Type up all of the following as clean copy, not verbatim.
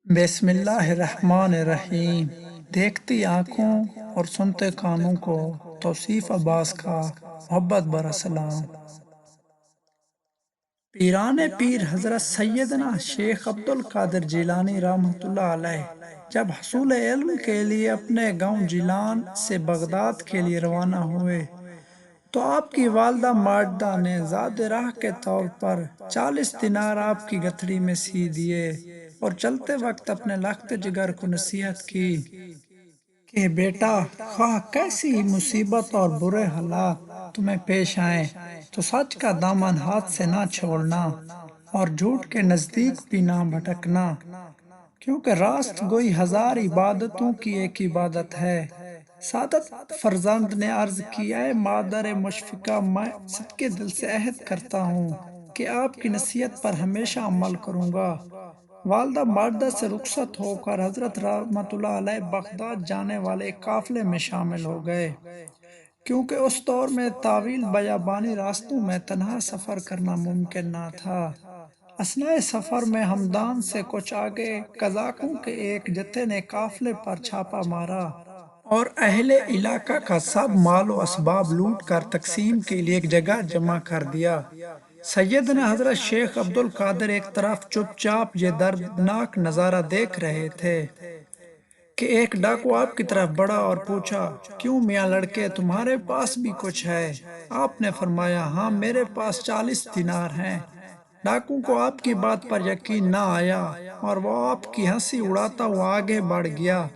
بسم اللہ الرحمن الرحیم۔ دیکھتی آنکھوں اور سنتے کانوں کو توصیف عباس کا محبت برا سلام۔ پیران پیر حضرت سیدنا شیخ عبد القادر جیلانی رحمۃ اللہ علیہ جب حصول علم کے لیے اپنے گاؤں جیلان سے بغداد کے لیے روانہ ہوئے تو آپ کی والدہ ماجدہ نے زاد راہ کے طور پر 40 دینار آپ کی گٹھڑی میں سی دیے اور چلتے وقت اپنے لخت جگر کو نصیحت کی کہ بیٹا، خواہ کیسی مصیبت اور برے حالات تمہیں پیش آئیں تو سچ کا دامن ہاتھ سے نہ چھوڑنا اور جھوٹ کے نزدیک بھی نہ بھٹکنا، کیونکہ راست گوئی ہزار عبادتوں کی ایک عبادت ہے۔ سعادت فرزند نے عرض کی، اے مادر مشفقہ، میں صدقے دل سے عہد کرتا ہوں کہ آپ کی نصیحت پر ہمیشہ عمل کروں گا۔ والدہ ماجدہ سے رخصت ہو کر حضرت رحمت اللہ علیہ بغداد جانے والے ایک قافلے میں شامل ہو گئے، کیونکہ اس دور میں طویل بیابانی راستوں میں تنہا سفر کرنا ممکن نہ تھا۔ اثناء سفر میں ہمدان سے کچھ آگے قزاقوں کے ایک جتھے نے قافلے پر چھاپا مارا اور اہل علاقہ کا سب مال و اسباب لوٹ کر تقسیم کے لیے ایک جگہ جمع کر دیا۔ سیدنا حضرت شیخ عبد القادر ایک طرف چپ چاپ یہ دردناک نظارہ دیکھ رہے تھے کہ ایک ڈاکو آپ کی طرف بڑھا اور پوچھا، کیوں میاں لڑکے، تمہارے پاس بھی کچھ ہے؟ آپ نے فرمایا، ہاں میرے پاس 40 دینار ہیں۔ ڈاکو کو آپ کی بات پر یقین نہ آیا اور وہ آپ کی ہنسی اڑاتا ہوا آگے بڑھ گیا۔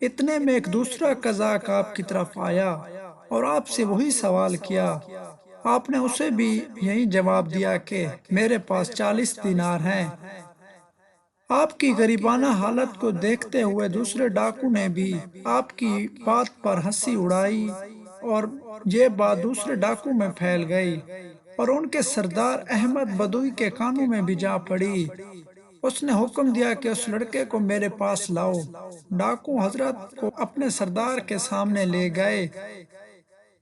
اتنے میں ایک دوسرا قزاق آپ کی طرف آیا اور آپ سے وہی سوال کیا۔ آپ نے اسے بھی یہی جواب دیا کہ میرے پاس 40 دینار ہیں۔ آپ کی غریبانہ حالت کو دیکھتے ہوئے دوسرے ڈاکو نے بھی آپ کی بات پر ہنسی اڑائی اور یہ بات دوسرے ڈاکو میں پھیل گئی اور ان کے سردار احمد بدوئی کے کانوں میں بھی جا پڑی۔ اس نے حکم دیا کہ اس لڑکے کو میرے پاس لاؤ۔ ڈاکو حضرت کو اپنے سردار کے سامنے لے گئے۔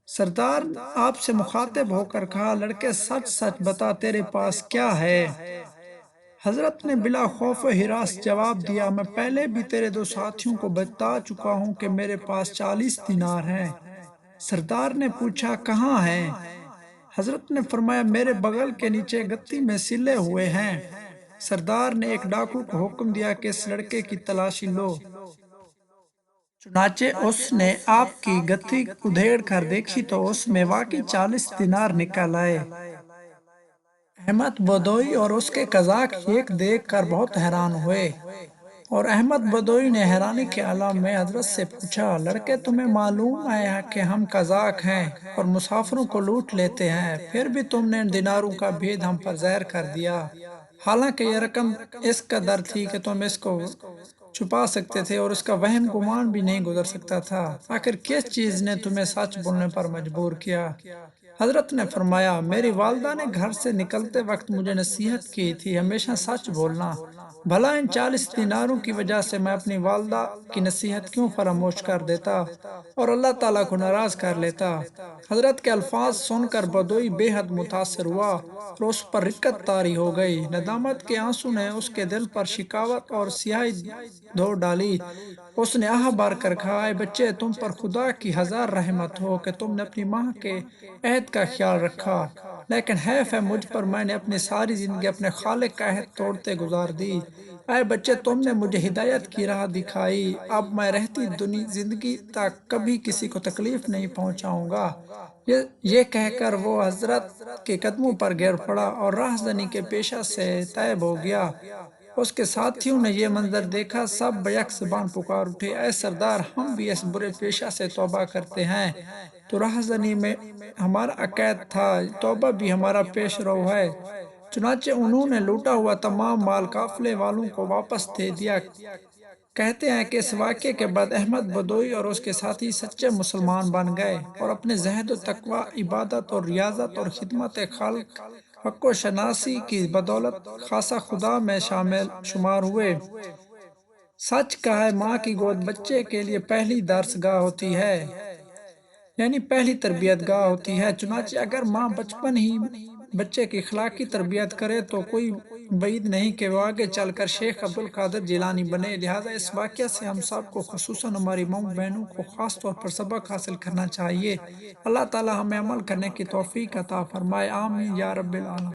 سردار آپ سے مخاطب ہو کر کہا، لڑکے سچ سچ بتا، تیرے پاس کیا ہے؟ حضرت نے بلا خوف و ہراس جواب دیا، میں پہلے بھی تیرے دو ساتھیوں کو بتا چکا ہوں کہ میرے پاس 40 دینار ہیں۔ سردار نے پوچھا، کہاں ہیں؟ حضرت نے فرمایا، میرے بغل کے نیچے گتی میں سلے ہوئے ہیں۔ سردار نے ایک ڈاکو کو حکم دیا کہ اس لڑکے کی تلاشی لو۔ چنانچہ اس نے آپ کی گتھی ادھیڑ کر دیکھی تو اس میں واقعی 40 دینار نکل آئے۔ احمد بدوئی اور اس کے قزاق یہ دیکھ کر بہت حیران ہوئے اور احمد بدوئی نے حیرانی کے عالم میں حضرت سے پوچھا، لڑکے تمہیں معلوم ہے کہ ہم قزاق ہیں اور مسافروں کو لوٹ لیتے ہیں، پھر بھی تم نے ان دیناروں کا بھید ہم پر ظاہر کر دیا، حالانکہ یہ رقم اس قدر تھی کہ تم اس کو چھپا سکتے تھے اور اس کا وہم گمان بھی نہیں گزر سکتا تھا۔ آخر کس چیز نے تمہیں سچ بولنے پر مجبور کیا؟ حضرت نے فرمایا، میری والدہ نے گھر سے نکلتے وقت مجھے نصیحت کی تھی، ہمیشہ سچ بولنا۔ بھلا ان 40 دیناروں کی وجہ سے میں اپنی والدہ کی نصیحت کیوں فراموش کر دیتا اور اللہ تعالیٰ کو ناراض کر لیتا؟ حضرت کے الفاظ سن کر بدوئی بے حد متاثر ہوا اور اس پر رقت طاری ہو گئی۔ ندامت کے آنسو نے اس کے دل پر شکاوت اور سیاہی دھو ڈالی۔ اس نے آہ بھر کر کہا، اے بچے، تم پر خدا کی ہزار رحمت ہو کہ تم نے اپنی ماں کے عہد کا خیال رکھا، لیکن حیف ہے مجھ پر، میں نے اپنی ساری زندگی اپنے خالق کا عہد توڑتے گزار دی۔ اے بچے، تم نے مجھے ہدایت کی راہ دکھائی، اب میں رہتی زندگی تک کبھی کسی کو تکلیف نہیں پہنچاؤں گا۔ یہ کہہ کر وہ حضرت کے قدموں پر گر پڑا اور راہزنی کے پیشہ سے طیب ہو گیا۔ اس کے ساتھیوں نے یہ منظر دیکھا، سب بیک زبان پکار اٹھے، اے سردار، ہم بھی اس برے پیشہ سے توبہ کرتے ہیں۔ تو راہزنی میں ہمارا عقائد تھا، توبہ بھی ہمارا پیش رو ہے۔ چنانچہ انہوں نے لوٹا ہوا تمام مال قافلے والوں کو واپس دے دیا۔ کہتے ہیں کہ اس واقعے کے بعد احمد بدوئی اور اس کے ساتھی سچے مسلمان بن گئے اور اپنے زہد و تقوی، عبادت اور ریاضت اور خدمت خلق، حق و شناسی کی بدولت خاصہ خدا میں شامل شمار ہوئے۔ سچ کہا ہے، ماں کی گود بچے کے لیے پہلی درس گاہ ہوتی ہے، یعنی پہلی تربیت گاہ ہوتی ہے۔ چنانچہ اگر ماں بچپن ہی بچے کی اخلاقی تربیت کرے تو کوئی بعید نہیں کہ وہ آگے چل کر شیخ عبد القادر جیلانی بنے۔ لہٰذا اس واقعہ سے ہم سب کو، خصوصاً ہماری ماؤں بہنوں کو خاص طور پر سبق حاصل کرنا چاہیے۔ اللہ تعالی ہمیں عمل کرنے کی توفیق عطا فرمائے، آمین یا رب العالمین۔